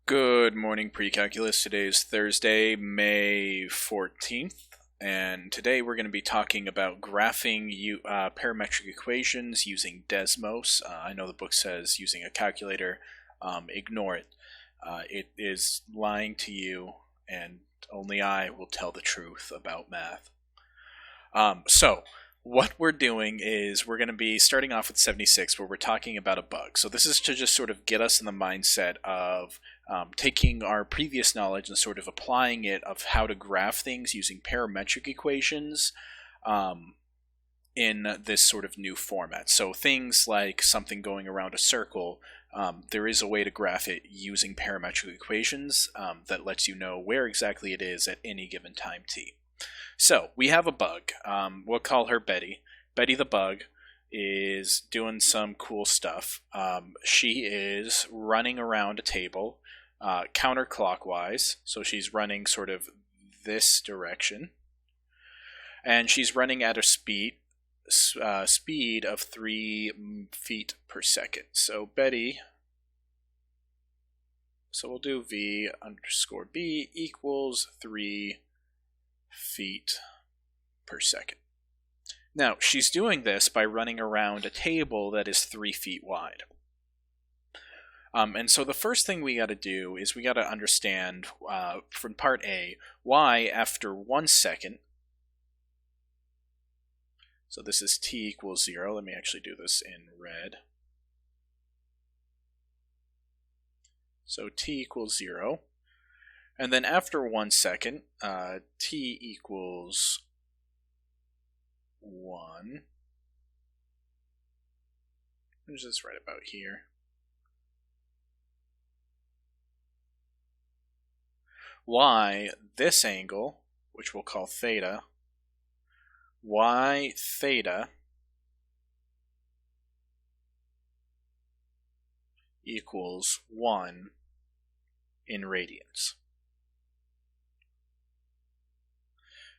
Good morning, Precalculus. Today is Thursday, May 14th, and today we're going to be talking about graphing parametric equations using Desmos. I know the book says using a calculator. Ignore it. It is lying to you, and only I will tell the truth about math. So, what we're doing is we're going to be starting off with 76, where we're talking about a bug. So this is to just sort of get us in the mindset of taking our previous knowledge and sort of applying it of how to graph things using parametric equations in this sort of new format. So things like something going around a circle, there is a way to graph it using parametric equations that lets you know where exactly it is at any given time t. So we have a bug. We'll call her Betty. Betty the bug is doing some cool stuff. She is running around a table counterclockwise. So she's running sort of this direction. And she's running at a speed of 3 feet per second. So Betty, so we'll do V underscore B equals 3 feet per second. Now, she's doing this by running around a table that is 3 feet wide. And so the first thing we got to do is we got to understand from part A why after 1 second, so this is t equals 0. Let me actually do this in red. So t equals 0. And then after 1 second, t equals 1. There's this right about here. Y, this angle, which we'll call theta, y theta equals 1 in radians.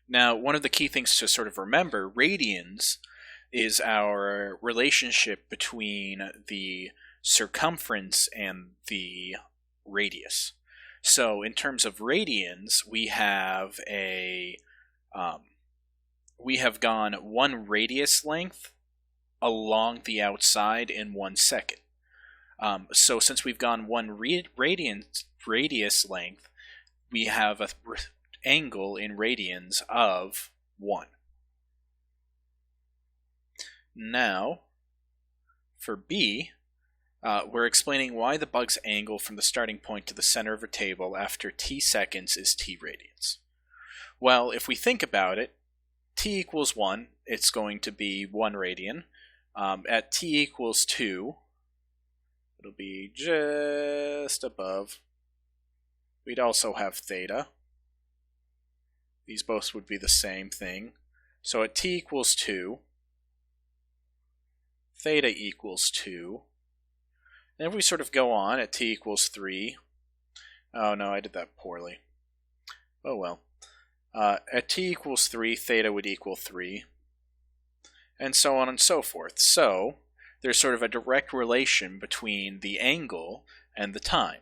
Now, one of the key things to sort of remember, radians is our relationship between the circumference and the radius. So in terms of radians, we have gone 1 radius length along the outside in 1 second. So since we've gone 1 radius length, we have a angle in radians of 1. Now, for B, we're explaining why the bug's angle from the starting point to the center of a table after t seconds is t radians. Well, if we think about it, t equals 1, it's going to be 1 radian. At t equals 2, it'll be just above. We'd also have theta. These both would be the same thing. So at t equals 2, theta equals 2. And if we sort of go on at t equals 3, oh no, I did that poorly. Oh well. At t equals 3, theta would equal 3. And so on and so forth. So there's sort of a direct relation between the angle and the time.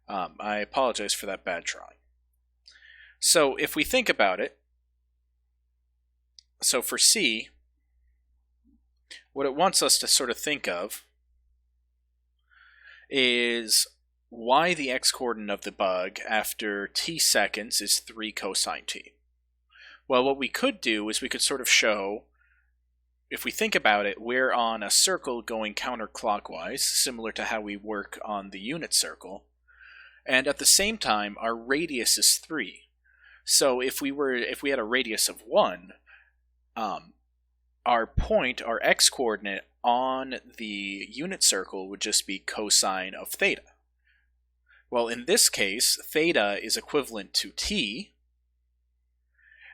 I apologize for that bad drawing. So if we think about it, so for C, what it wants us to sort of think of is why the x-coordinate of the bug after t seconds is 3 cosine t. Well, what we could do is we could sort of show, if we think about it, we're on a circle going counterclockwise, similar to how we work on the unit circle, and at the same time our radius is 3. So if we had a radius of 1, our x-coordinate on the unit circle would just be cosine of theta. Well, in this case, theta is equivalent to t,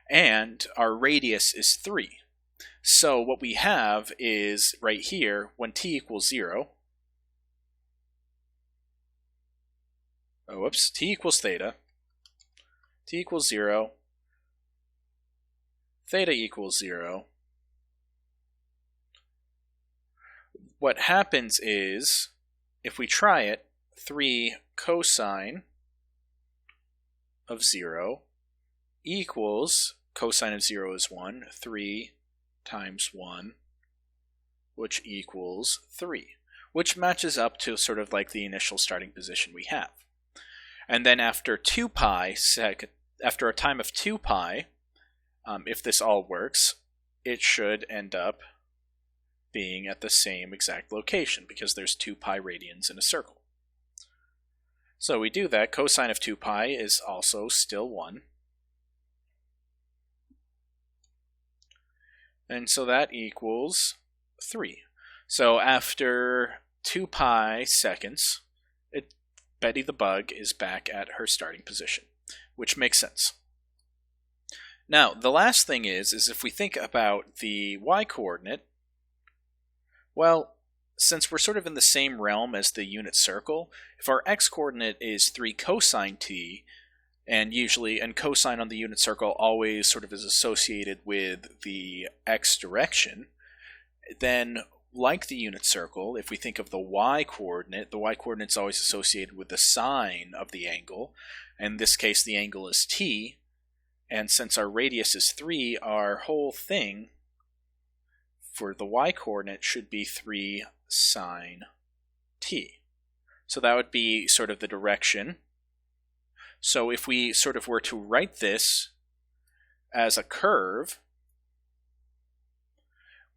and our radius is 3. So what we have is, right here, when t equals 0, t equals theta, t equals 0, theta equals 0. What happens is, if we try it, 3 cosine of 0 equals, cosine of 0 is 1, 3 times 1, which equals 3, which matches up to sort of like the initial starting position we have. And then after 2 pi, after a time of 2 pi, if this all works, it should end up being at the same exact location because there's 2 pi radians in a circle. So we do that. Cosine of 2 pi is also still 1. And so that equals 3. So after 2 pi seconds, Betty the bug is back at her starting position, which makes sense. Now, the last thing is if we think about the y-coordinate, well, since we're sort of in the same realm as the unit circle, if our x-coordinate is 3 cosine t, and cosine on the unit circle always sort of is associated with the x direction, then like the unit circle, if we think of the y-coordinate is always associated with the sine of the angle. In this case, the angle is t, and since our radius is 3, our whole thing for the y-coordinate should be 3 sine t. So that would be sort of the direction. So if we sort of were to write this as a curve,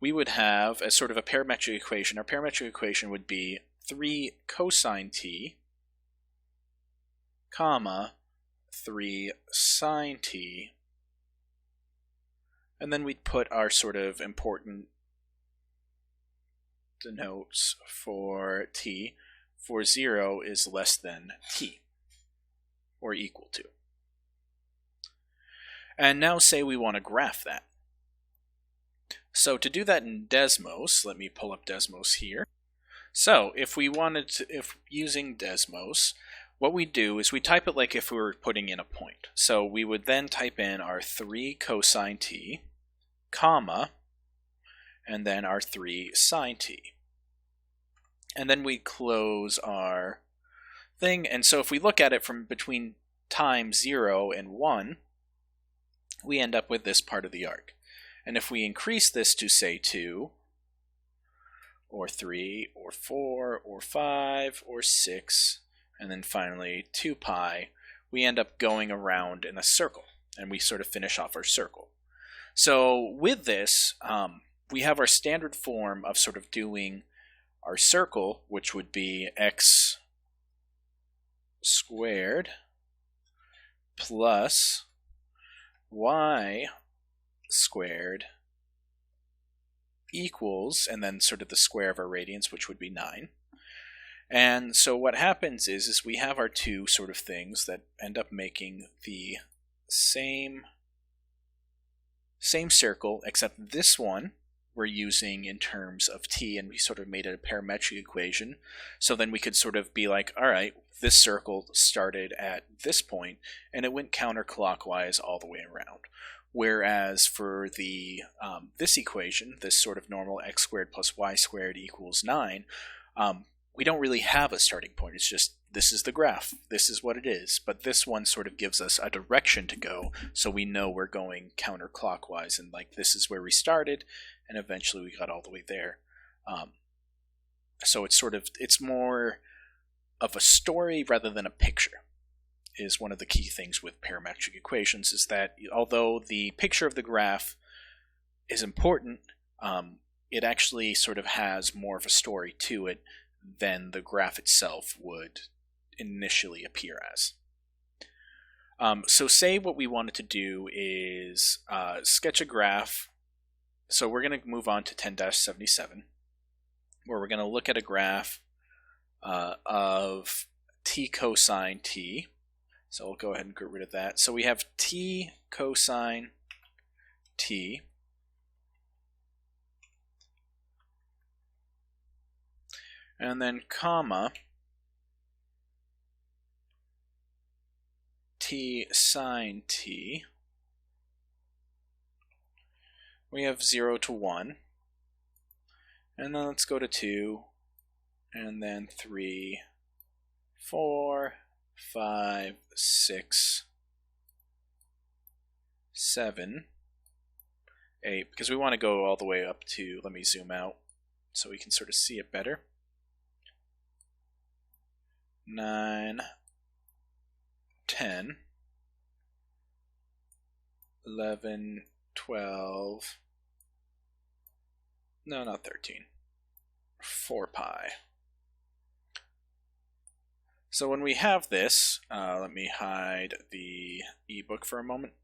we would have as sort of a parametric equation. Our parametric equation would be 3 cosine t, comma, 3 sine t, and then we'd put our sort of important denotes for t, for 0 is less than t, or equal to. And now say we want to graph that. So to do that in Desmos, let me pull up Desmos here. So if we wanted to, using Desmos, what we do is we type it like if we were putting in a point. So we would then type in our 3 cosine t, comma, and then our 3 sine t. And then we close our thing. And so if we look at it from between time 0 and 1, we end up with this part of the arc. And if we increase this to, say, 2, or 3, or 4, or 5, or 6, and then finally 2 pi, we end up going around in a circle, and we sort of finish off our circle. So with this, we have our standard form of sort of doing our circle, which would be x squared plus y squared equals, and then sort of the square of our radians, which would be 9. And so what happens is we have our two sort of things that end up making the same circle, except this one we're using in terms of t, and we sort of made it a parametric equation. So then we could sort of be like, all right, this circle started at this point, and it went counterclockwise all the way around. Whereas for the this equation, this sort of normal x squared plus y squared equals 9, we don't really have a starting point. It's just, this is the graph, this is what it is. But this one sort of gives us a direction to go, so we know we're going counterclockwise, and like this is where we started, and eventually we got all the way there. So it's more of a story rather than a picture, is one of the key things with parametric equations, is that although the picture of the graph is important, it actually sort of has more of a story to it than the graph itself would initially appear as. So say what we wanted to do is sketch a graph. So we're going to move on to 10-77, where we're going to look at a graph of t cosine t. So we'll go ahead and get rid of that. So we have t cosine t, and then comma t sine t. We have 0 to 1, and then let's go to 2, and then 3, 4, 5, 6, 7, 8, because we want to go all the way up to, let me zoom out so we can sort of see it better. 9, 10, 11, 12, no, not 13, 4 pi. So when we have this, let me hide the ebook for a moment.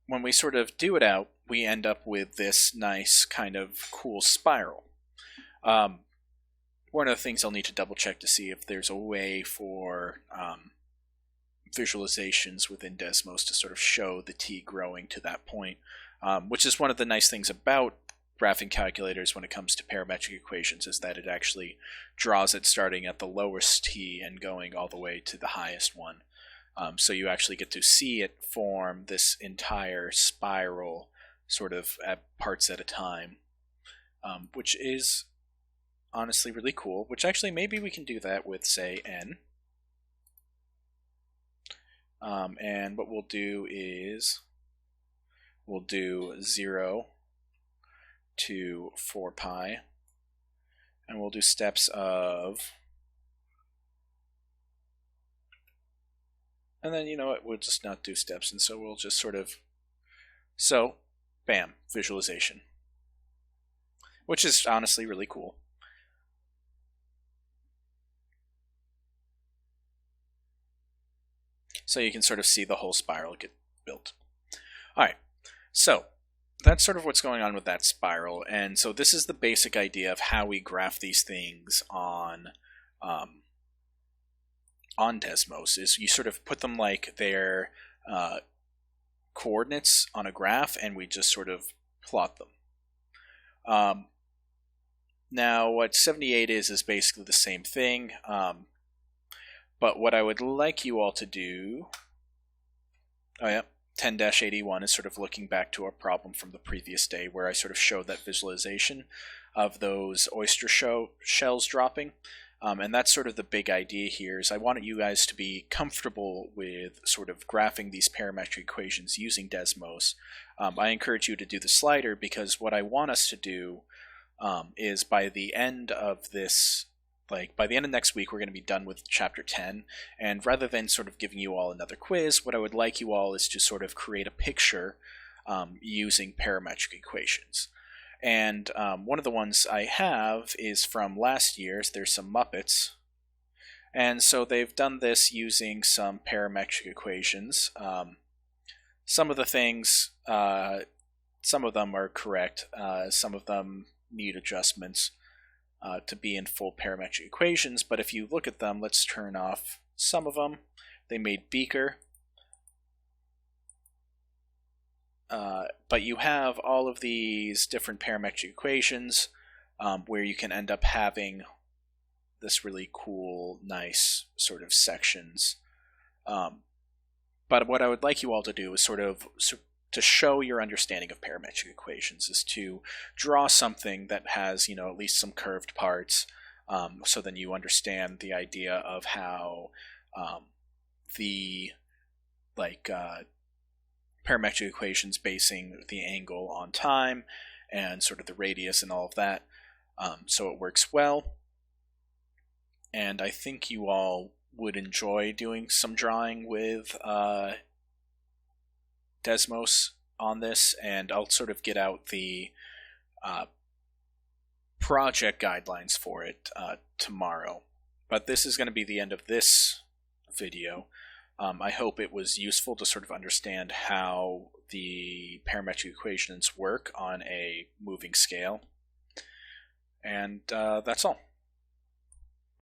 When we sort of do it out, we end up with this nice kind of cool spiral. One of the things I'll need to double check to see if there's a way for visualizations within Desmos to sort of show the t growing to that point, which is one of the nice things about graphing calculators when it comes to parametric equations, is that it actually draws it starting at the lowest t and going all the way to the highest one. So you actually get to see it form this entire spiral sort of at parts at a time, which is honestly really cool, which actually maybe we can do that with, say, n. And what we'll do is we'll do 0 to 4 pi, and we'll do steps of, and then, you know what, we'll just not do steps, and so we'll just sort of, so, bam, visualization, which is honestly really cool. So you can sort of see the whole spiral get built. Alright, so that's sort of what's going on with that spiral, and so this is the basic idea of how we graph these things on Desmos, is you sort of put them like their coordinates on a graph, and we just sort of plot them. Now what 78 is basically the same thing, but what I would like you all to do, 10-81 is sort of looking back to our problem from the previous day where I sort of showed that visualization of those oyster shells dropping. And that's sort of the big idea here, is I wanted you guys to be comfortable with sort of graphing these parametric equations using Desmos. I encourage you to do the slider, because what I want us to do is by the end of this, by the end of next week, we're going to be done with chapter 10, and rather than sort of giving you all another quiz, what I would like you all is to sort of create a picture using parametric equations. And one of the ones I have is from last year's. There's some Muppets, and so they've done this using some parametric equations. Some of the things, some of them are correct, some of them need adjustments to be in full parametric equations, but if you look at them, let's turn off some of them. They made Beaker, but you have all of these different parametric equations where you can end up having this really cool, nice sort of sections. But what I would like you all to do is sort of to show your understanding of parametric equations, is to draw something that has, you know, at least some curved parts, so then you understand the idea of how the parametric equations basing the angle on time and sort of the radius and all of that, so it works well. And I think you all would enjoy doing some drawing with Desmos on this, and I'll sort of get out the project guidelines for it tomorrow. But this is going to be the end of this video. I hope it was useful to sort of understand how the parametric equations work on a moving scale. And that's all.